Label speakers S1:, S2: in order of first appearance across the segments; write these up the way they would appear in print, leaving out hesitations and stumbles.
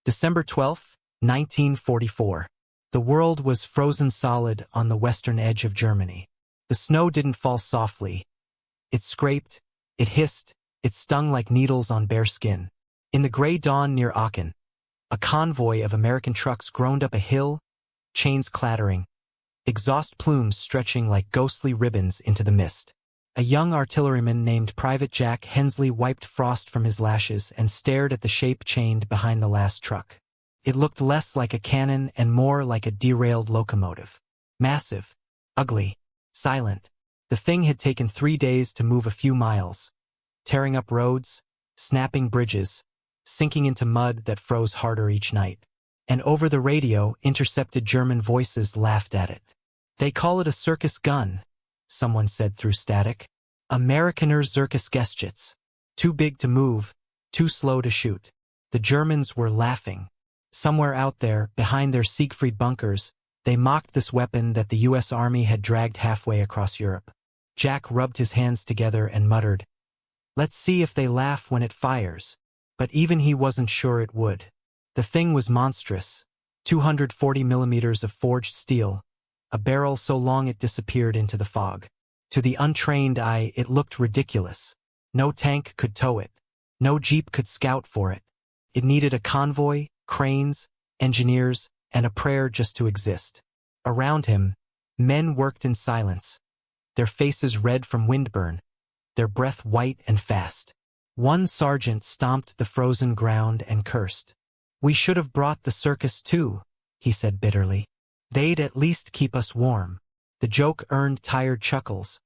S1: December 12, 1944. The world was frozen solid on the western edge of Germany. The snow didn't fall softly. It scraped, it hissed, it stung like needles on bare skin. In the gray dawn near Aachen, a convoy of American trucks groaned up a hill, chains clattering, exhaust plumes stretching like ghostly ribbons into the mist. A young artilleryman named Private Jack Hensley wiped frost from his lashes and stared at the shape chained behind the last truck. It looked less like a cannon and more like a derailed locomotive. Massive, ugly, silent. The thing had taken 3 days to move a few miles, tearing up roads, snapping bridges, sinking into mud that froze harder each night. And over the radio, intercepted German voices laughed at it. "They call it a circus gun," someone said through static. "Amerikaner Circus Gestjets. Too big to move, too slow to shoot." The Germans were laughing. Somewhere out there, behind their Siegfried bunkers, they mocked this weapon that the U.S. Army had dragged halfway across Europe. Jack rubbed his hands together and muttered, "Let's see if they laugh when it fires." But even he wasn't sure it would. The thing was monstrous. 240 millimeters of forged steel, a barrel so long it disappeared into the fog. To the untrained eye, it looked ridiculous. No tank could tow it. No jeep could scout for it. It needed a convoy, cranes, engineers, and a prayer just to exist. Around him, men worked in silence, their faces red from windburn, their breath white and fast. One sergeant stomped the frozen ground and cursed. "We should have brought the circus too," he said bitterly. "They'd at least keep us warm." The joke earned tired chuckles,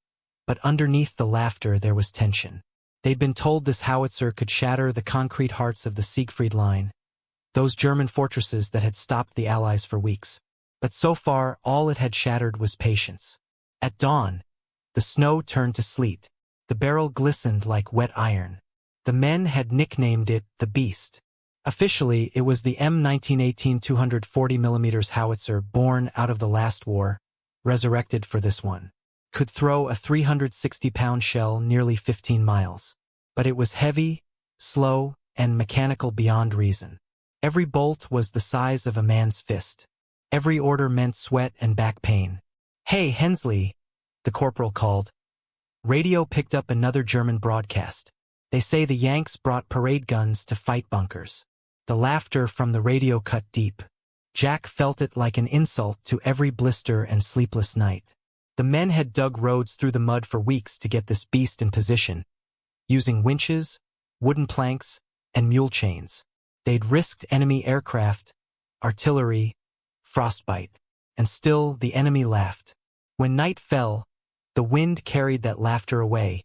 S1: but underneath the laughter there was tension. They'd been told this howitzer could shatter the concrete hearts of the Siegfried Line, those German fortresses that had stopped the Allies for weeks. But so far, all it had shattered was patience. At dawn, the snow turned to sleet. The barrel glistened like wet iron. The men had nicknamed it the Beast. Officially, it was the M1918 240 mm howitzer born out of the last war, resurrected for this one. Could throw a 360-pound shell nearly 15 miles. But it was heavy, slow, and mechanical beyond reason. Every bolt was the size of a man's fist. Every order meant sweat and back pain. "Hey, Hensley," the corporal called. Radio picked up another German broadcast. "They say the Yanks brought parade guns to fight bunkers." The laughter from the radio cut deep. Jack felt it like an insult to every blister and sleepless night. The men had dug roads through the mud for weeks to get this beast in position, using winches, wooden planks, and mule chains. They'd risked enemy aircraft, artillery, frostbite, and still the enemy laughed. When night fell, the wind carried that laughter away,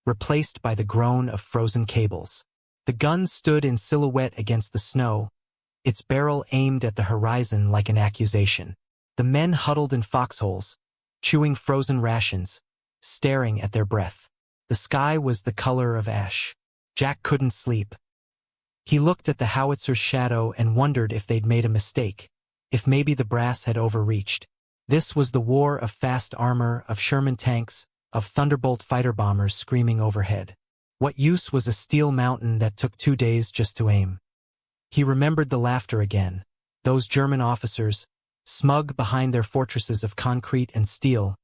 S1: replaced by the groan of frozen cables. The gun stood in silhouette against the snow, its barrel aimed at the horizon like an accusation. The men huddled in foxholes, chewing frozen rations, staring at their breath. The sky was the color of ash. Jack couldn't sleep. He looked at the howitzer's shadow and wondered if they'd made a mistake, if maybe the brass had overreached. This was the war of fast armor, of Sherman tanks, of Thunderbolt fighter bombers screaming overhead. What use was a steel mountain that took 2 days just to aim? He remembered the laughter again. Those German officers, smug behind their fortresses of concrete and steel,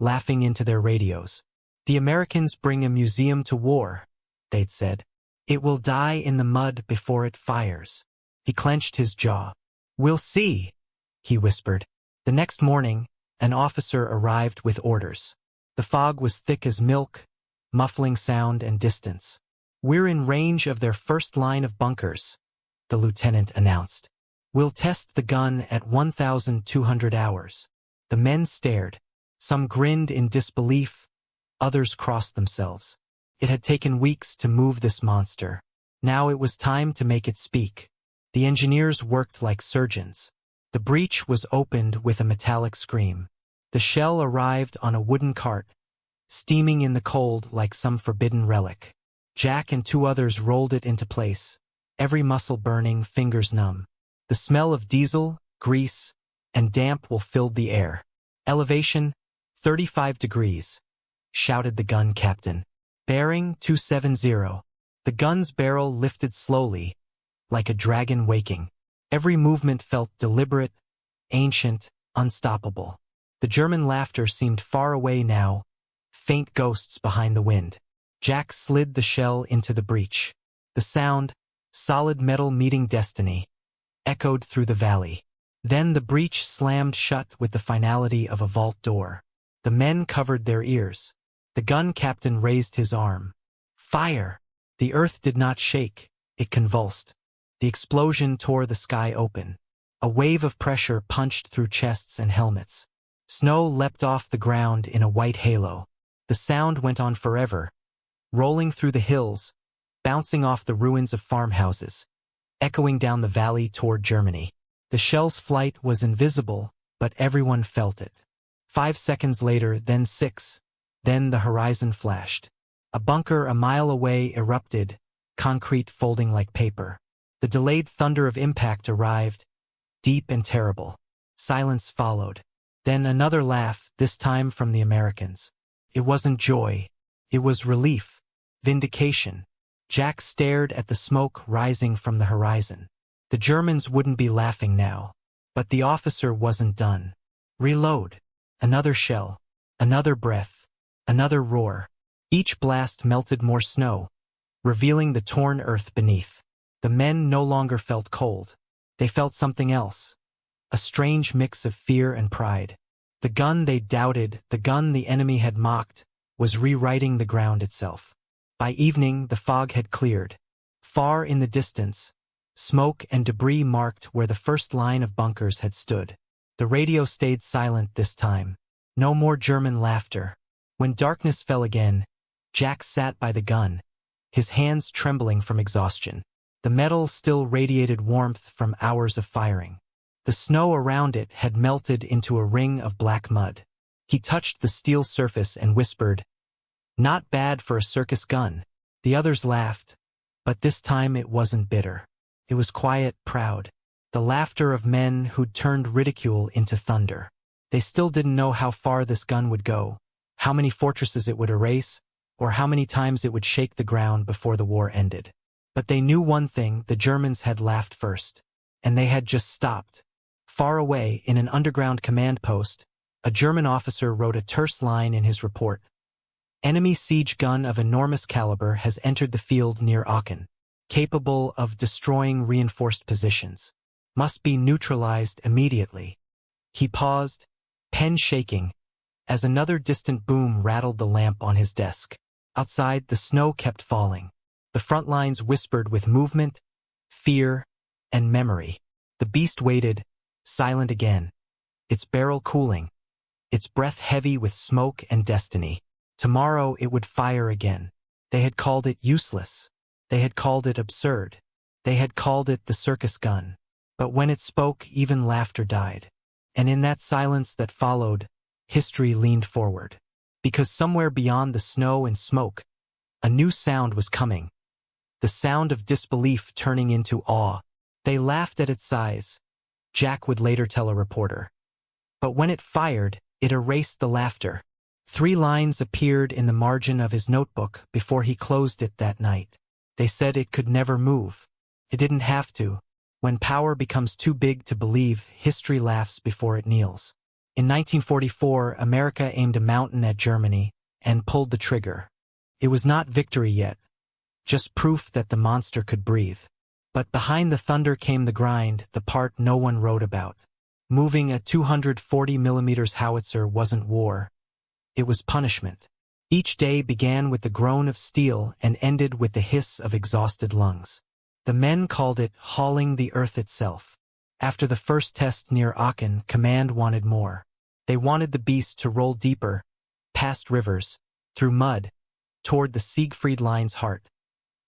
S1: laughing into their radios. "The Americans bring a museum to war," they'd said. "It will die in the mud before it fires." He clenched his jaw. "We'll see," he whispered. The next morning, an officer arrived with orders. The fog was thick as milk, muffling sound and distance. "We're in range of their first line of bunkers," the lieutenant announced. "We'll test the gun at 1,200 hours." The men stared. Some grinned in disbelief, others crossed themselves. It had taken weeks to move this monster. Now it was time to make it speak. The engineers worked like surgeons. The breech was opened with a metallic scream. The shell arrived on a wooden cart, steaming in the cold like some forbidden relic. Jack and 2 others rolled it into place, every muscle burning, fingers numb. The smell of diesel, grease, and damp wool filled the air. "Elevation, 35 degrees, shouted the gun captain. "Bearing 270. The gun's barrel lifted slowly, like a dragon waking. Every movement felt deliberate, ancient, unstoppable. The German laughter seemed far away now, faint ghosts behind the wind. Jack slid the shell into the breach. The sound, solid metal meeting destiny, echoed through the valley. Then the breach slammed shut with the finality of a vault door. The men covered their ears. The gun captain raised his arm. Fire! The earth did not shake, it convulsed. The explosion tore the sky open. A wave of pressure punched through chests and helmets. Snow leapt off the ground in a white halo. The sound went on forever, rolling through the hills, bouncing off the ruins of farmhouses, echoing down the valley toward Germany. The shell's flight was invisible, but everyone felt it. 5 seconds later, then 6. Then the horizon flashed. A bunker a mile away erupted, concrete folding like paper. The delayed thunder of impact arrived, deep and terrible. Silence followed. Then another laugh, this time from the Americans. It wasn't joy. It was relief, vindication. Jack stared at the smoke rising from the horizon. The Germans wouldn't be laughing now. But the officer wasn't done. Reload. Another shell. Another breath. Another roar. Each blast melted more snow, revealing the torn earth beneath. The men no longer felt cold. They felt something else. A strange mix of fear and pride. The gun they doubted, the gun the enemy had mocked, was rewriting the ground itself. By evening, the fog had cleared. Far in the distance, smoke and debris marked where the first line of bunkers had stood. The radio stayed silent this time. No more German laughter. When darkness fell again, Jack sat by the gun, his hands trembling from exhaustion. The metal still radiated warmth from hours of firing. The snow around it had melted into a ring of black mud. He touched the steel surface and whispered, "Not bad for a circus gun." The others laughed, but this time it wasn't bitter. It was quiet, proud. The laughter of men who'd turned ridicule into thunder. They still didn't know how far this gun would go, how many fortresses it would erase, or how many times it would shake the ground before the war ended. But they knew one thing: the Germans had laughed first. And they had just stopped. Far away, in an underground command post, a German officer wrote a terse line in his report. Enemy siege gun of enormous caliber has entered the field near Aachen, capable of destroying reinforced positions. Must be neutralized immediately. He paused, pen shaking, as another distant boom rattled the lamp on his desk. Outside, the snow kept falling. The front lines whispered with movement, fear, and memory. The beast waited, silent again, its barrel cooling, its breath heavy with smoke and destiny. Tomorrow it would fire again. They had called it useless. They had called it absurd. They had called it the circus gun. But when it spoke, even laughter died. And in that silence that followed, history leaned forward. Because somewhere beyond the snow and smoke, a new sound was coming. The sound of disbelief turning into awe. They laughed at its size, Jack would later tell a reporter. But when it fired, it erased the laughter. 3 lines appeared in the margin of his notebook before he closed it that night. They said it could never move. It didn't have to. When power becomes too big to believe, history laughs before it kneels. In 1944, America aimed a mountain at Germany and pulled the trigger. It was not victory yet, just proof that the monster could breathe. But behind the thunder came the grind, the part no one wrote about. Moving a 240mm howitzer wasn't war. It was punishment. Each day began with the groan of steel and ended with the hiss of exhausted lungs. The men called it hauling the earth itself. After the first test near Aachen, command wanted more. They wanted the beast to roll deeper, past rivers, through mud, toward the Siegfried Line's heart,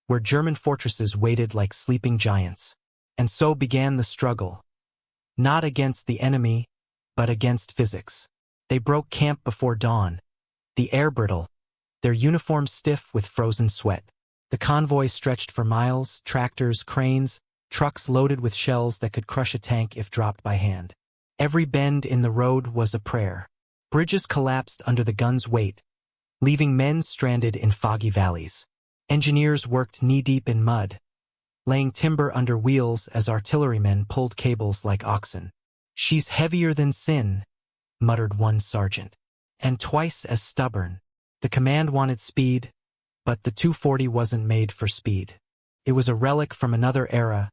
S1: where German fortresses waited like sleeping giants. And so began the struggle. Not against the enemy, but against physics. They broke camp before dawn. The air brittle, their uniforms stiff with frozen sweat. The convoy stretched for miles, tractors, cranes, trucks loaded with shells that could crush a tank if dropped by hand. Every bend in the road was a prayer. Bridges collapsed under the gun's weight, leaving men stranded in foggy valleys. Engineers worked knee-deep in mud, laying timber under wheels as artillerymen pulled cables like oxen. "She's heavier than sin," muttered one sergeant. "And twice as stubborn." The command wanted speed, but the 240 wasn't made for speed. It was a relic from another era,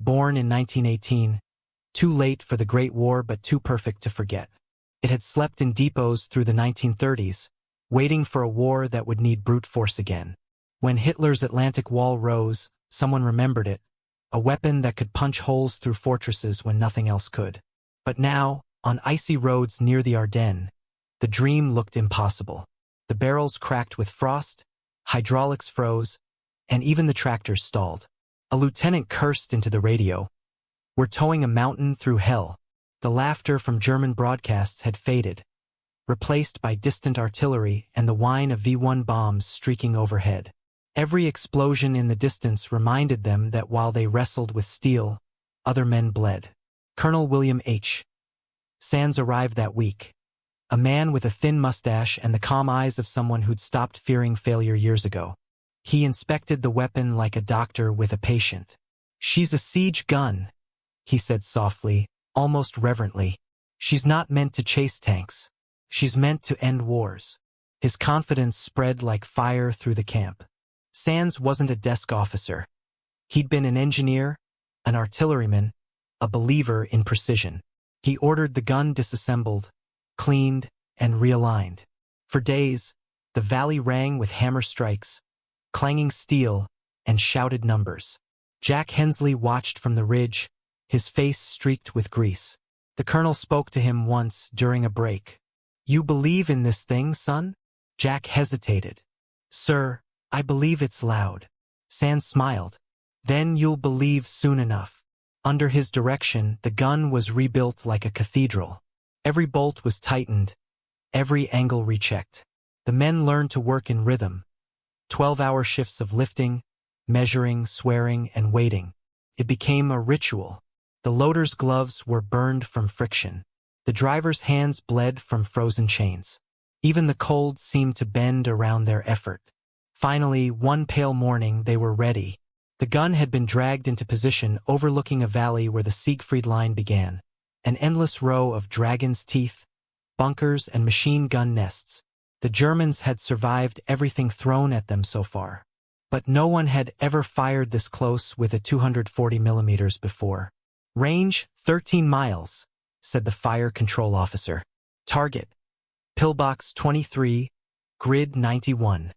S1: born in 1918, too late for the Great War but too perfect to forget. It had slept in depots through the 1930s, waiting for a war that would need brute force again. When Hitler's Atlantic Wall rose, someone remembered it, a weapon that could punch holes through fortresses when nothing else could. But now, on icy roads near the Ardennes, the dream looked impossible. The barrels cracked with frost, hydraulics froze, and even the tractors stalled. A lieutenant cursed into the radio. "We're towing a mountain through hell." The laughter from German broadcasts had faded, replaced by distant artillery and the whine of V1 bombs streaking overhead. Every explosion in the distance reminded them that while they wrestled with steel, other men bled. Colonel William H. Sands arrived that week, a man with a thin mustache and the calm eyes of someone who'd stopped fearing failure years ago. He inspected the weapon like a doctor with a patient. "She's a siege gun," he said softly, almost reverently. "She's not meant to chase tanks. She's meant to end wars." His confidence spread like fire through the camp. Sands wasn't a desk officer. He'd been an engineer, an artilleryman, a believer in precision. He ordered the gun disassembled, cleaned, and realigned. For days, the valley rang with hammer strikes, clanging steel, and shouted numbers. Jack Hensley watched from the ridge, his face streaked with grease. The colonel spoke to him once during a break. "You believe in this thing, son?" Jack hesitated. "Sir, I believe it's loud." Sands smiled. "Then you'll believe soon enough." Under his direction, the gun was rebuilt like a cathedral. Every bolt was tightened, every angle rechecked. The men learned to work in rhythm. 12-hour shifts of lifting, measuring, swearing, and waiting. It became a ritual. The loader's gloves were burned from friction. The driver's hands bled from frozen chains. Even the cold seemed to bend around their effort. Finally, one pale morning, they were ready. The gun had been dragged into position overlooking a valley where the Siegfried Line began. An endless row of dragon's teeth, bunkers, and machine gun nests. The Germans had survived everything thrown at them so far. But no one had ever fired this close with a 240 mm before. "Range, 13 miles, said the fire control officer. "Target, pillbox 23, grid 91.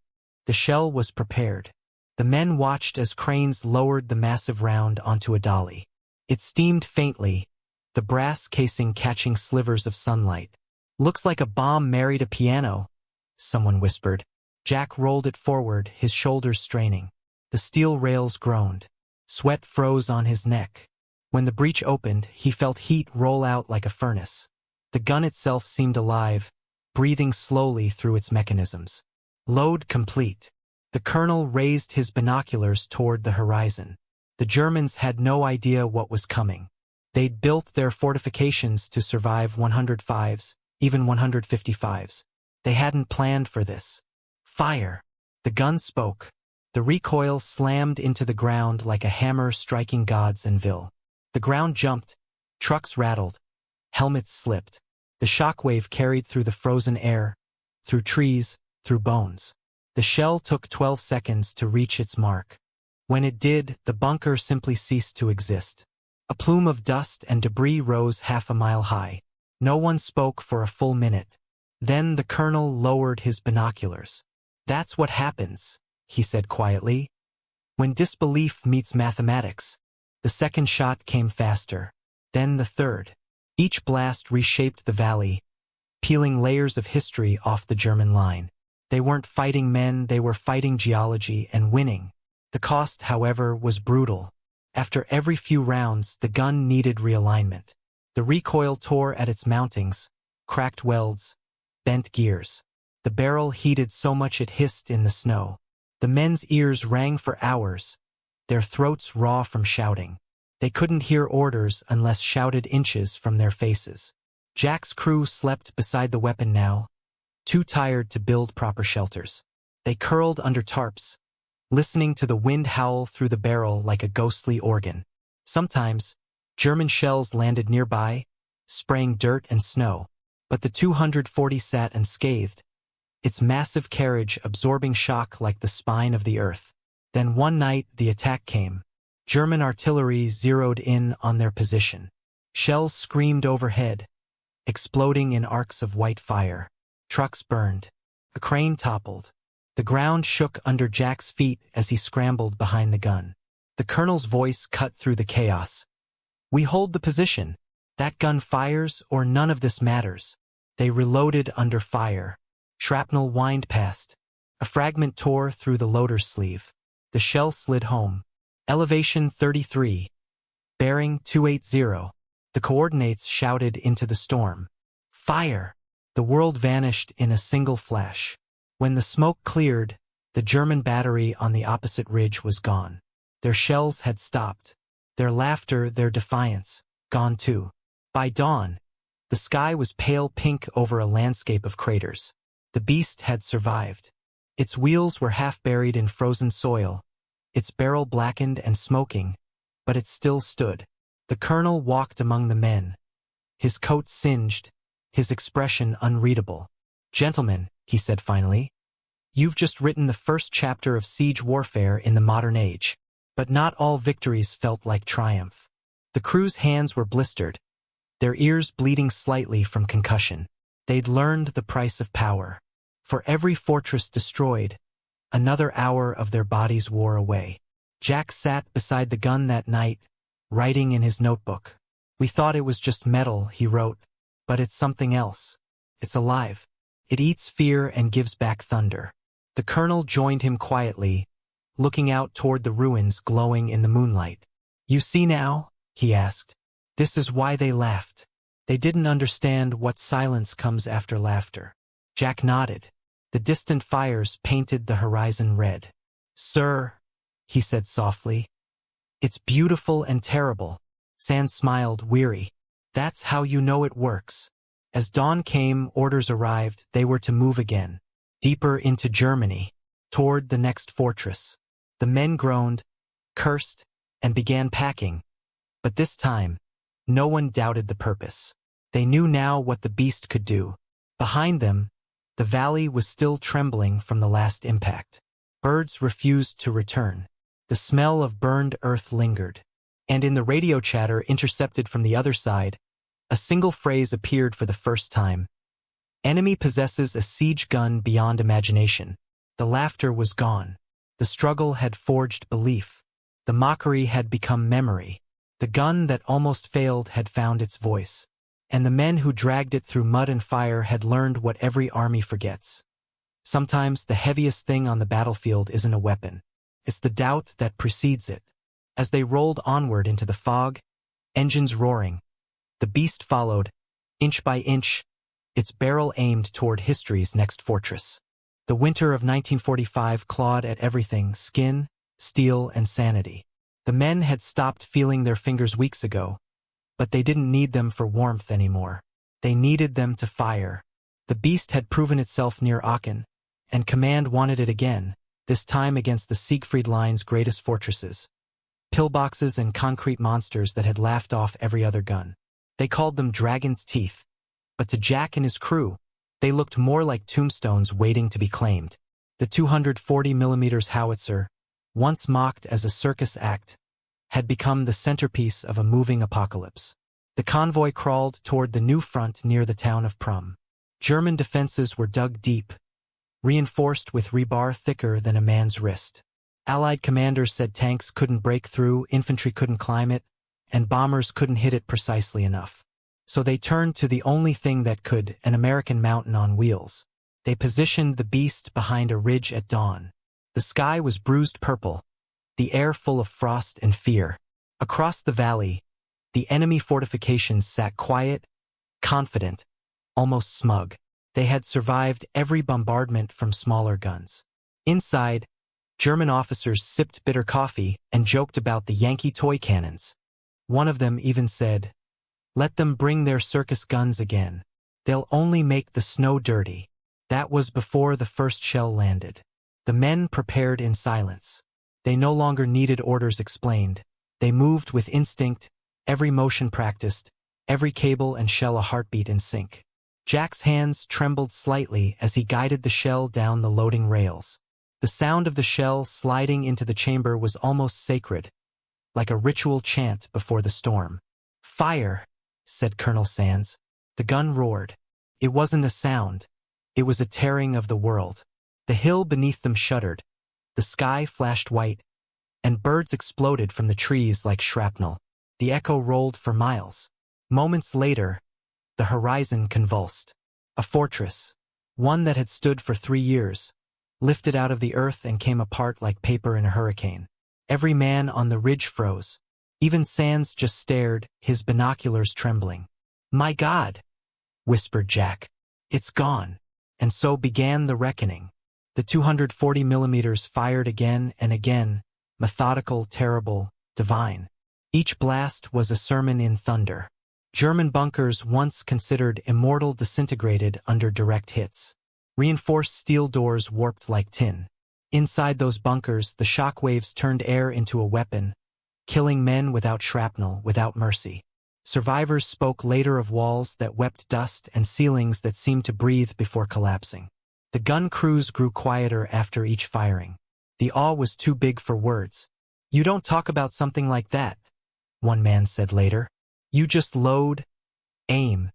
S1: The shell was prepared. The men watched as cranes lowered the massive round onto a dolly. It steamed faintly, the brass casing catching slivers of sunlight. "Looks like a bomb married a piano," someone whispered. Jack rolled it forward, his shoulders straining. The steel rails groaned. Sweat froze on his neck. When the breech opened, he felt heat roll out like a furnace. The gun itself seemed alive, breathing slowly through its mechanisms. Load complete. The colonel raised his binoculars toward the horizon. The Germans had no idea what was coming. They'd built their fortifications to survive 105s, even 155s. They hadn't planned for this. "Fire!" The gun spoke. The recoil slammed into the ground like a hammer striking God's anvil. The ground jumped, trucks rattled, helmets slipped. The shockwave carried through the frozen air, through trees, through bones. The shell took 12 seconds to reach its mark. When it did, the bunker simply ceased to exist. A plume of dust and debris rose half a mile high. No one spoke for a full minute. Then the colonel lowered his binoculars. "That's what happens," he said quietly. "When disbelief meets mathematics." The second shot came faster. Then the third. Each blast reshaped the valley, peeling layers of history off the German line. They weren't fighting men, they were fighting geology and winning. The cost, however, was brutal. After every few rounds, the gun needed realignment. The recoil tore at its mountings, cracked welds, bent gears. The barrel heated so much it hissed in the snow. The men's ears rang for hours, their throats raw from shouting. They couldn't hear orders unless shouted inches from their faces. Jack's crew slept beside the weapon now, too tired to build proper shelters. They curled under tarps, listening to the wind howl through the barrel like a ghostly organ. Sometimes, German shells landed nearby, spraying dirt and snow, but the 240 sat unscathed, its massive carriage absorbing shock like the spine of the earth. Then one night the attack came. German artillery zeroed in on their position. Shells screamed overhead, exploding in arcs of white fire. Trucks burned. A crane toppled. The ground shook under Jack's feet as he scrambled behind the gun. The colonel's voice cut through the chaos. "We hold the position. That gun fires or none of this matters." They reloaded under fire. Shrapnel whined past. A fragment tore through the loader's sleeve. The shell slid home. Elevation 33. Bearing 280. The coordinates shouted into the storm. Fire! The world vanished in a single flash. When the smoke cleared, the German battery on the opposite ridge was gone. Their shells had stopped. Their laughter, their defiance, gone too. By dawn, the sky was pale pink over a landscape of craters. The beast had survived. Its wheels were half buried in frozen soil, its barrel blackened and smoking, but it still stood. The colonel walked among the men, his coat singed, his expression unreadable. "Gentlemen," he said finally, "you've just written the first chapter of siege warfare in the modern age." But not all victories felt like triumph. The crew's hands were blistered, their ears bleeding slightly from concussion. They'd learned the price of power. For every fortress destroyed, another hour of their bodies wore away. Jack sat beside the gun that night, writing in his notebook. "We thought it was just metal," he wrote, "but it's something else. It's alive. It eats fear and gives back thunder." The colonel joined him quietly, looking out toward the ruins glowing in the moonlight. "You see now?" he asked. "This is why they laughed. They didn't understand what silence comes after laughter." Jack nodded. The distant fires painted the horizon red. "Sir," he said softly, "it's beautiful and terrible." Sand smiled, weary. "That's how you know it works." As dawn came, orders arrived. They were to move again, deeper into Germany, toward the next fortress. The men groaned, cursed, and began packing. But this time, no one doubted the purpose. They knew now what the beast could do. Behind them, the valley was still trembling from the last impact. Birds refused to return. The smell of burned earth lingered. And in the radio chatter intercepted from the other side, a single phrase appeared for the first time. "Enemy possesses a siege gun beyond imagination." The laughter was gone. The struggle had forged belief. The mockery had become memory. The gun that almost failed had found its voice. And the men who dragged it through mud and fire had learned what every army forgets. Sometimes the heaviest thing on the battlefield isn't a weapon. It's the doubt that precedes it. As they rolled onward into the fog, engines roaring, the beast followed, inch by inch, its barrel aimed toward history's next fortress. The winter of 1945 clawed at everything: skin, steel, and sanity. The men had stopped feeling their fingers weeks ago, but they didn't need them for warmth anymore. They needed them to fire. The beast had proven itself near Aachen, and command wanted it again, this time against the Siegfried Line's greatest fortresses. Pillboxes and concrete monsters that had laughed off every other gun. They called them dragon's teeth. But to Jack and his crew, they looked more like tombstones waiting to be claimed. The 240mm howitzer, once mocked as a circus act, had become the centerpiece of a moving apocalypse. The convoy crawled toward the new front near the town of Prum. German defenses were dug deep, reinforced with rebar thicker than a man's wrist. Allied commanders said tanks couldn't break through, infantry couldn't climb it, and bombers couldn't hit it precisely enough. So they turned to the only thing that could, an American mountain on wheels. They positioned the beast behind a ridge at dawn. The sky was bruised purple, the air full of frost and fear. Across the valley, the enemy fortifications sat quiet, confident, almost smug. They had survived every bombardment from smaller guns. Inside, German officers sipped bitter coffee and joked about the Yankee toy cannons. One of them even said, "Let them bring their circus guns again. They'll only make the snow dirty." That was before the first shell landed. The men prepared in silence. They no longer needed orders explained. They moved with instinct, every motion practiced, every cable and shell a heartbeat in sync. Jack's hands trembled slightly as he guided the shell down the loading rails. The sound of the shell sliding into the chamber was almost sacred, like a ritual chant before the storm. "Fire," said Colonel Sands. The gun roared. It wasn't a sound. It was a tearing of the world. The hill beneath them shuddered. The sky flashed white, and birds exploded from the trees like shrapnel. The echo rolled for miles. Moments later, the horizon convulsed. A fortress, one that had stood for 3 years, lifted out of the earth and came apart like paper in a hurricane. Every man on the ridge froze. Even Sands just stared, his binoculars trembling. "My God," whispered Jack. "It's gone." And so began the reckoning. The 240 millimeters fired again and again, methodical, terrible, divine. Each blast was a sermon in thunder. German bunkers once considered immortal disintegrated under direct hits. Reinforced steel doors warped like tin. Inside those bunkers, the shock waves turned air into a weapon, killing men without shrapnel, without mercy. Survivors spoke later of walls that wept dust and ceilings that seemed to breathe before collapsing. The gun crews grew quieter after each firing. The awe was too big for words. "You don't talk about something like that," one man said later. "You just load, aim,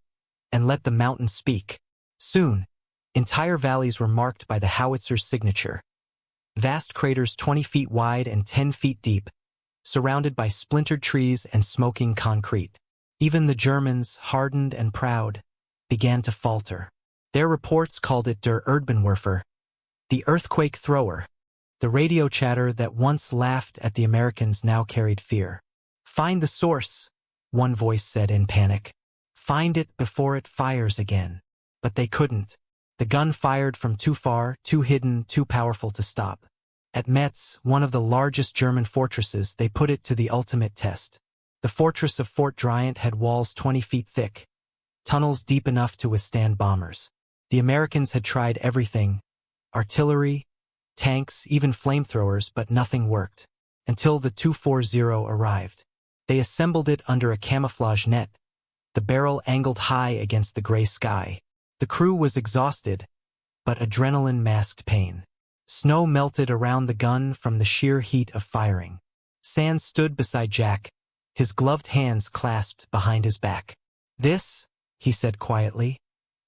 S1: and let the mountains speak." Soon, entire valleys were marked by the Howitzer's signature. Vast craters 20 feet wide and 10 feet deep, surrounded by splintered trees and smoking concrete. Even the Germans, hardened and proud, began to falter. Their reports called it der Erdbebenwerfer, the earthquake thrower. The radio chatter that once laughed at the Americans now carried fear. "Find the source," one voice said in panic. "Find it before it fires again." But they couldn't. The gun fired from too far, too hidden, too powerful to stop. At Metz, one of the largest German fortresses, they put it to the ultimate test. The fortress of Fort Driant had walls 20 feet thick, tunnels deep enough to withstand bombers. The Americans had tried everything, artillery, tanks, even flamethrowers, but nothing worked. Until the 240 arrived. They assembled it under a camouflage net, the barrel angled high against the gray sky. The crew was exhausted, but adrenaline masked pain. Snow melted around the gun from the sheer heat of firing. Sands stood beside Jack, his gloved hands clasped behind his back. "This," he said quietly,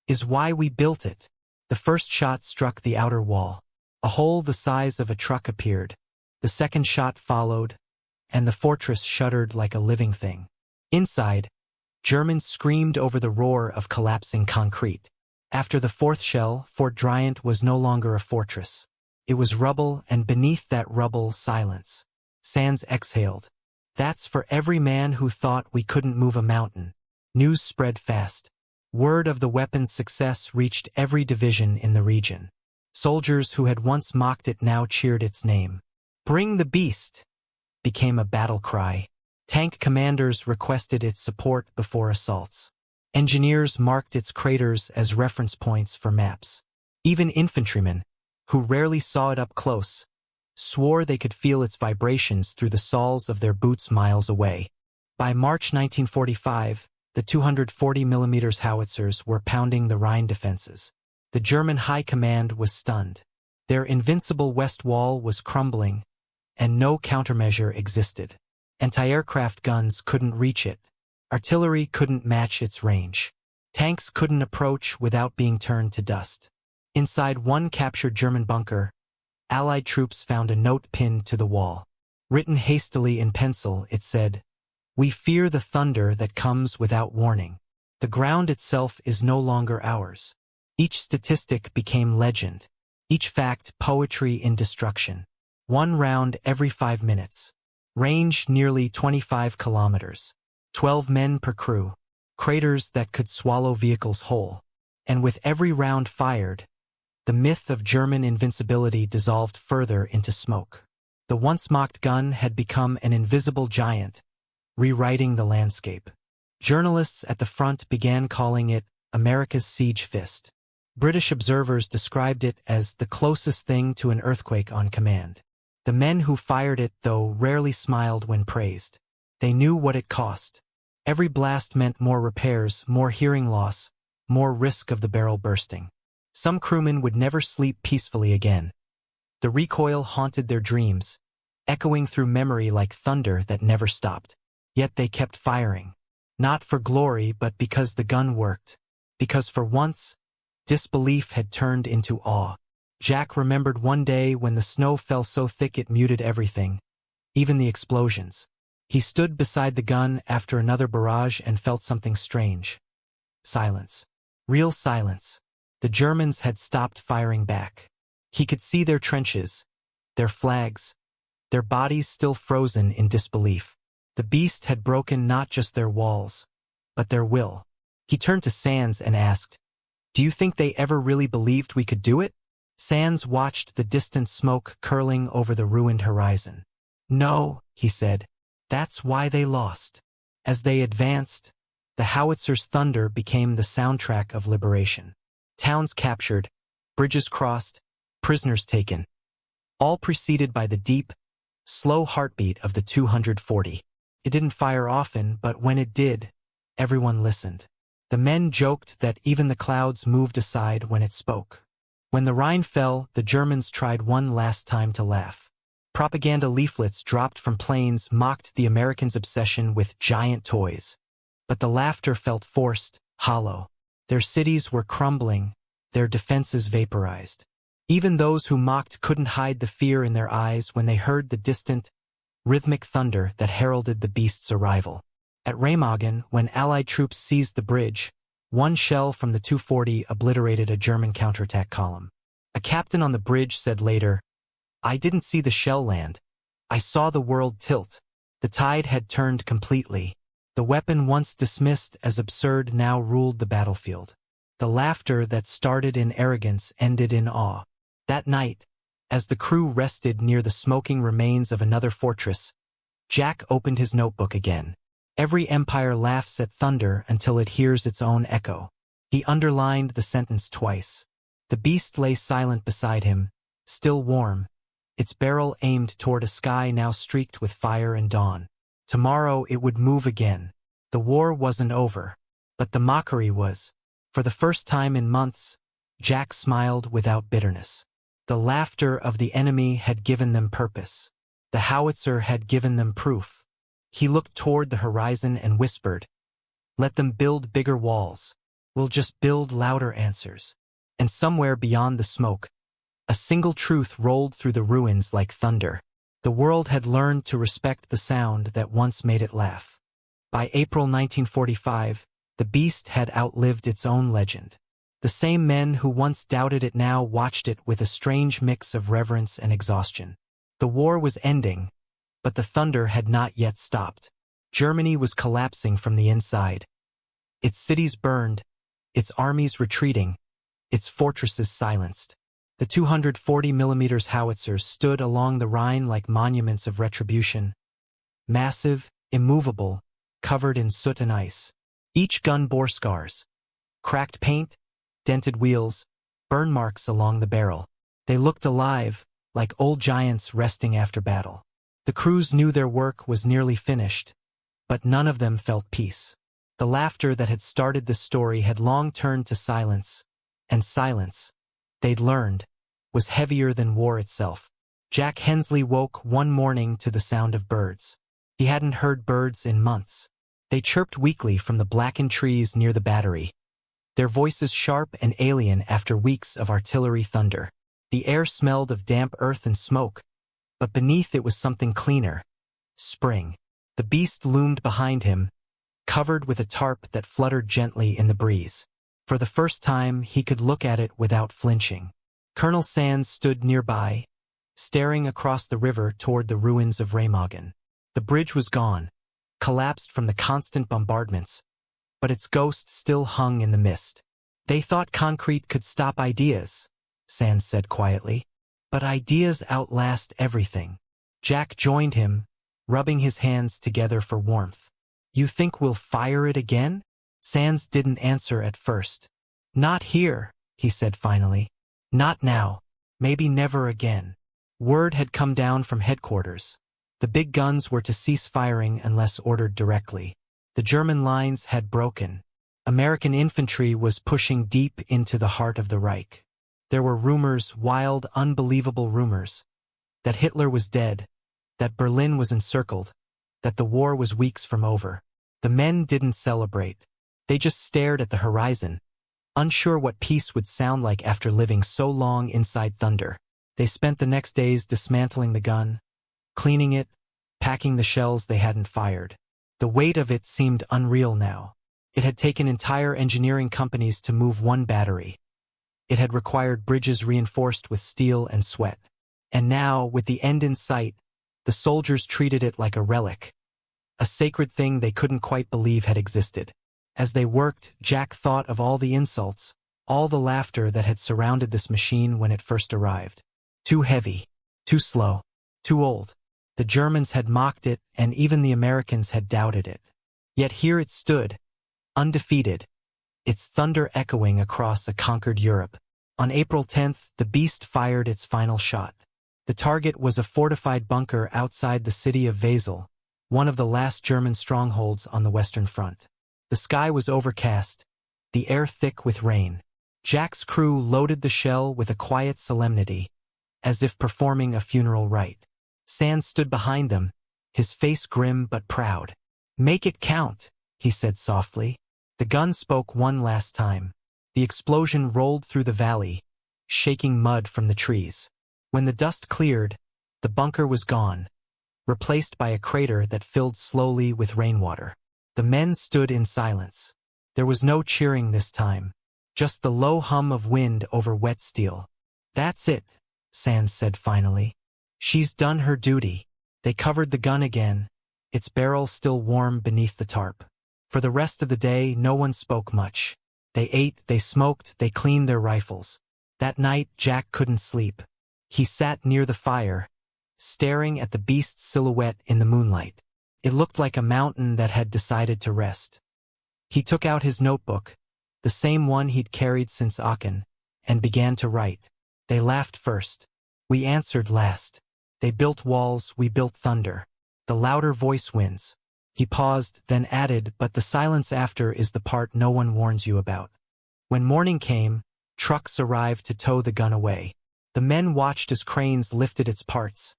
S1: "is why we built it." The first shot struck the outer wall. A hole the size of a truck appeared. The second shot followed, and the fortress shuddered like a living thing. Inside, Germans screamed over the roar of collapsing concrete. After the fourth shell, Fort Driant was no longer a fortress. It was rubble, and beneath that rubble, silence. Sands exhaled. "That's for every man who thought we couldn't move a mountain." News spread fast. Word of the weapon's success reached every division in the region. Soldiers who had once mocked it now cheered its name. "Bring the beast!" became a battle cry. Tank commanders requested its support before assaults. Engineers marked its craters as reference points for maps. Even infantrymen, who rarely saw it up close, swore they could feel its vibrations through the soles of their boots miles away. By March 1945, the 240 mm howitzers were pounding the Rhine defenses. The German high command was stunned. Their invincible west wall was crumbling, and no countermeasure existed. Anti-aircraft guns couldn't reach it. Artillery couldn't match its range. Tanks couldn't approach without being turned to dust. Inside one captured German bunker, Allied troops found a note pinned to the wall. Written hastily in pencil, it said, "We fear the thunder that comes without warning. The ground itself is no longer ours." Each statistic became legend. Each fact poetry in destruction. 1 round every 5 minutes. Range nearly 25 kilometers. 12 men per crew. Craters that could swallow vehicles whole. And with every round fired, the myth of German invincibility dissolved further into smoke. The once mocked gun had become an invisible giant, rewriting the landscape. Journalists at the front began calling it America's siege fist. British observers described it as the closest thing to an earthquake on command. The men who fired it, though, rarely smiled when praised. They knew what it cost. Every blast meant more repairs, more hearing loss, more risk of the barrel bursting. Some crewmen would never sleep peacefully again. The recoil haunted their dreams, echoing through memory like thunder that never stopped. Yet they kept firing. Not for glory, but because the gun worked. Because for once, disbelief had turned into awe. Jack remembered one day when the snow fell so thick it muted everything, even the explosions. He stood beside the gun after another barrage and felt something strange. Silence. Real silence. The Germans had stopped firing back. He could see their trenches, their flags, their bodies still frozen in disbelief. The beast had broken not just their walls, but their will. He turned to Sands and asked, "Do you think they ever really believed we could do it?" Sands watched the distant smoke curling over the ruined horizon. "No," he said. "That's why they lost." As they advanced, the howitzer's thunder became the soundtrack of liberation. Towns captured, bridges crossed, prisoners taken. All preceded by the deep, slow heartbeat of the 240. It didn't fire often, but when it did, everyone listened. The men joked that even the clouds moved aside when it spoke. When the Rhine fell, the Germans tried one last time to laugh. Propaganda leaflets dropped from planes mocked the Americans' obsession with giant toys. But the laughter felt forced, hollow. Their cities were crumbling, their defenses vaporized. Even those who mocked couldn't hide the fear in their eyes when they heard the distant, rhythmic thunder that heralded the beast's arrival. At Remagen, when Allied troops seized the bridge, one shell from the 240 obliterated a German counterattack column. A captain on the bridge said later, "I didn't see the shell land. I saw the world tilt." The tide had turned completely. The weapon once dismissed as absurd now ruled the battlefield. The laughter that started in arrogance ended in awe. That night, as the crew rested near the smoking remains of another fortress, Jack opened his notebook again. Every empire laughs at thunder until it hears its own echo. He underlined the sentence twice. The beast lay silent beside him, still warm, its barrel aimed toward a sky now streaked with fire and dawn. Tomorrow it would move again. The war wasn't over, but the mockery was. For the first time in months, Jack smiled without bitterness. The laughter of the enemy had given them purpose. The howitzer had given them proof. He looked toward the horizon and whispered, "Let them build bigger walls. We'll just build louder answers." And somewhere beyond the smoke, a single truth rolled through the ruins like thunder. The world had learned to respect the sound that once made it laugh. By April 1945, the beast had outlived its own legend. The same men who once doubted it now watched it with a strange mix of reverence and exhaustion. The war was ending, but the thunder had not yet stopped. Germany was collapsing from the inside. Its cities burned, its armies retreating, its fortresses silenced. The 240mm howitzers stood along the Rhine like monuments of retribution. Massive, immovable, covered in soot and ice. Each gun bore scars. Cracked paint, dented wheels, burn marks along the barrel. They looked alive, like old giants resting after battle. The crews knew their work was nearly finished, but none of them felt peace. The laughter that had started the story had long turned to silence, and silence, they'd learned, was heavier than war itself. Jack Hensley woke one morning to the sound of birds. He hadn't heard birds in months. They chirped weakly from the blackened trees near the battery, their voices sharp and alien after weeks of artillery thunder. The air smelled of damp earth and smoke, but beneath it was something cleaner. Spring. The beast loomed behind him, covered with a tarp that fluttered gently in the breeze. For the first time, he could look at it without flinching. Colonel Sands stood nearby, staring across the river toward the ruins of Remagen. The bridge was gone, collapsed from the constant bombardments, but its ghost still hung in the mist. "They thought concrete could stop ideas," Sands said quietly. "But ideas outlast everything." Jack joined him, rubbing his hands together for warmth. "You think we'll fire it again?" Sands didn't answer at first. "Not here," he said finally. Not now. Maybe never again. Word had come down from headquarters. The big guns were to cease firing unless ordered directly. The German lines had broken. American infantry was pushing deep into the heart of the Reich. There were rumors, wild, unbelievable rumors, that Hitler was dead, that Berlin was encircled, that the war was weeks from over. The men didn't celebrate. They just stared at the horizon, unsure what peace would sound like after living so long inside thunder. They spent the next days dismantling the gun, cleaning it, packing the shells they hadn't fired. The weight of it seemed unreal now. It had taken entire engineering companies to move one battery. It had required bridges reinforced with steel and sweat. And now, with the end in sight, the soldiers treated it like a relic, a sacred thing they couldn't quite believe had existed. As they worked, Jack thought of all the insults, all the laughter that had surrounded this machine when it first arrived. Too heavy, too slow, too old. The Germans had mocked it, and even the Americans had doubted it. Yet here it stood, undefeated, its thunder echoing across a conquered Europe. On April 10th, the beast fired its final shot. The target was a fortified bunker outside the city of Wesel, one of the last German strongholds on the Western Front. The sky was overcast, the air thick with rain. Jack's crew loaded the shell with a quiet solemnity, as if performing a funeral rite. Sands stood behind them, his face grim but proud. "Make it count," he said softly. The gun spoke one last time. The explosion rolled through the valley, shaking mud from the trees. When the dust cleared, the bunker was gone, replaced by a crater that filled slowly with rainwater. The men stood in silence. There was no cheering this time, just the low hum of wind over wet steel. "That's it," Sands said finally. "She's done her duty." They covered the gun again, its barrel still warm beneath the tarp. For the rest of the day, no one spoke much. They ate, they smoked, they cleaned their rifles. That night, Jack couldn't sleep. He sat near the fire, staring at the beast's silhouette in the moonlight. It looked like a mountain that had decided to rest. He took out his notebook, the same one he'd carried since Aachen, and began to write. They laughed first. We answered last. They built walls, we built thunder. The louder voice wins. He paused, then added, but the silence after is the part no one warns you about. When morning came, trucks arrived to tow the gun away. The men watched as cranes lifted its parts.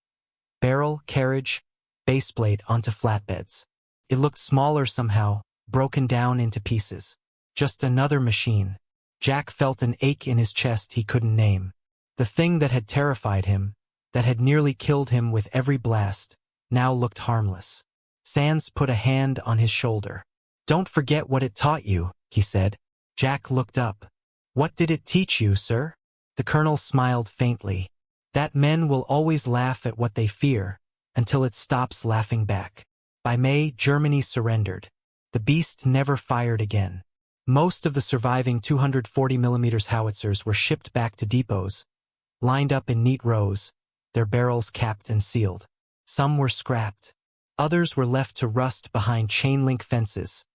S1: Barrel, carriage, baseplate onto flatbeds. It looked smaller somehow, broken down into pieces. Just another machine. Jack felt an ache in his chest he couldn't name. The thing that had terrified him, that had nearly killed him with every blast, now looked harmless. Sands put a hand on his shoulder. "Don't forget what it taught you," he said. Jack looked up. "What did it teach you, sir?" The colonel smiled faintly. "That men will always laugh at what they fear, until it stops laughing back." By May, Germany surrendered. The beast never fired again. Most of the surviving 240mm howitzers were shipped back to depots, lined up in neat rows, their barrels capped and sealed. Some were scrapped. Others were left to rust behind chain-link fences,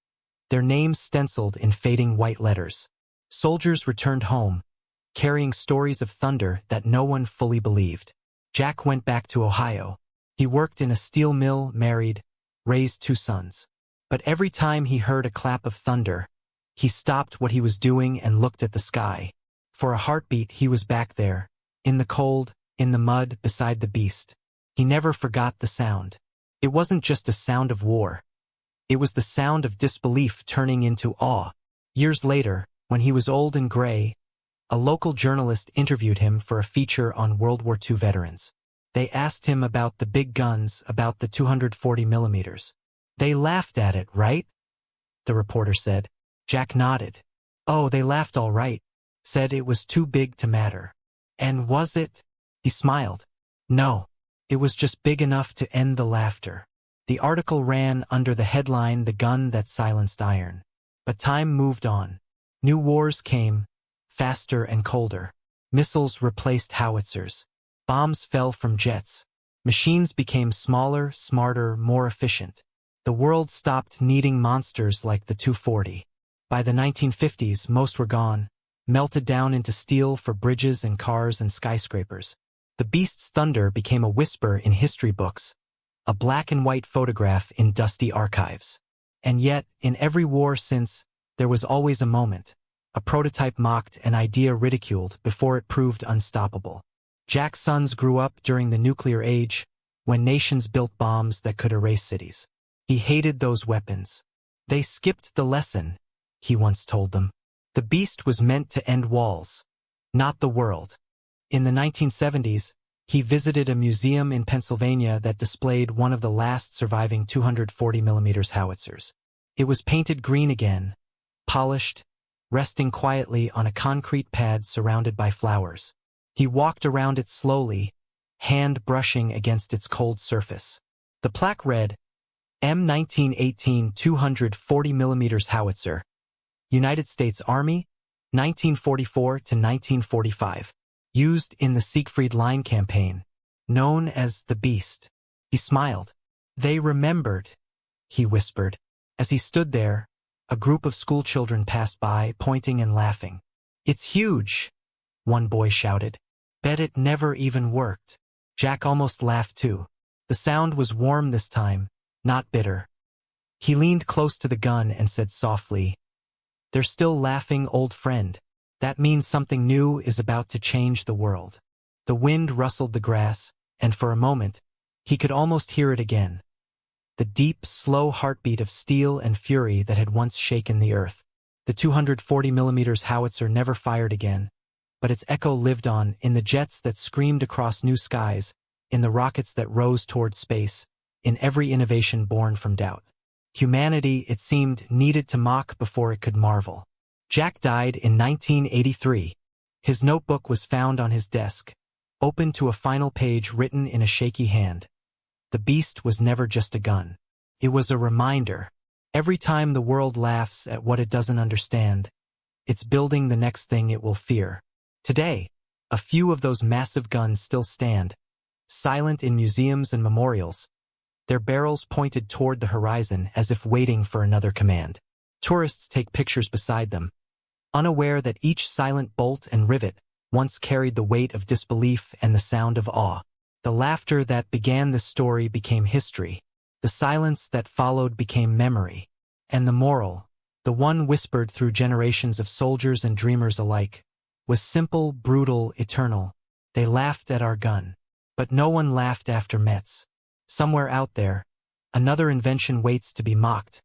S1: their names stenciled in fading white letters. Soldiers returned home, carrying stories of thunder that no one fully believed. Jack went back to Ohio. He worked in a steel mill, married, raised 2 sons. But every time he heard a clap of thunder, he stopped what he was doing and looked at the sky. For a heartbeat, he was back there, in the cold, in the mud, beside the beast. He never forgot the sound. It wasn't just a sound of war. It was the sound of disbelief turning into awe. Years later, when he was old and gray, a local journalist interviewed him for a feature on World War II veterans. They asked him about the big guns, about the 240mm. "They laughed at it, right?" the reporter said. Jack nodded. "Oh, they laughed all right. Said it was too big to matter." "And was it?" He smiled. "No. It was just big enough to end the laughter." The article ran under the headline, "The Gun That Silenced Iron." But time moved on. New wars came, faster and colder. Missiles replaced howitzers. Bombs fell from jets. Machines became smaller, smarter, more efficient. The world stopped needing monsters like the 240. By the 1950s, most were gone. melted down into steel for bridges and cars and skyscrapers. The beast's thunder became a whisper in history books, a black-and-white photograph in dusty archives. And yet, in every war since, there was always a moment. A prototype mocked, an idea ridiculed before it proved unstoppable. Jack's sons grew up during the nuclear age, when nations built bombs that could erase cities. He hated those weapons. They skipped the lesson, he once told them. The beast was meant to end walls, not the world. In the 1970s, he visited a museum in Pennsylvania that displayed one of the last surviving 240mm howitzers. It was painted green again, polished, resting quietly on a concrete pad surrounded by flowers. He walked around it slowly, hand brushing against its cold surface. The plaque read, M1918 240mm howitzer, United States Army, 1944 to 1945. Used in the Siegfried Line campaign, known as the Beast. He smiled. They remembered, he whispered. As he stood there, a group of schoolchildren passed by, pointing and laughing. It's huge, one boy shouted. Bet it never even worked. Jack almost laughed too. The sound was warm this time, not bitter. He leaned close to the gun and said softly, "They're still laughing, old friend. That means something new is about to change the world." The wind rustled the grass, and for a moment, he could almost hear it again. The deep, slow heartbeat of steel and fury that had once shaken the earth. The 240mm howitzer never fired again, but its echo lived on in the jets that screamed across new skies, in the rockets that rose toward space, in every innovation born from doubt. Humanity, it seemed, needed to mock before it could marvel. Jack died in 1983. His notebook was found on his desk, open to a final page written in a shaky hand. The beast was never just a gun. It was a reminder. Every time the world laughs at what it doesn't understand, it's building the next thing it will fear. Today, a few of those massive guns still stand, silent in museums and memorials, their barrels pointed toward the horizon as if waiting for another command. Tourists take pictures beside them, unaware that each silent bolt and rivet once carried the weight of disbelief and the sound of awe. The laughter that began the story became history. The silence that followed became memory. And the moral, the one whispered through generations of soldiers and dreamers alike, was simple, brutal, eternal. They laughed at our gun. But no one laughed after Metz. Somewhere out there, another invention waits to be mocked.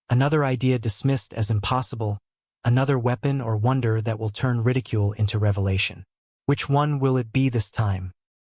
S1: Another idea dismissed as impossible, another weapon or wonder that will turn ridicule into revelation. Which one will it be this time?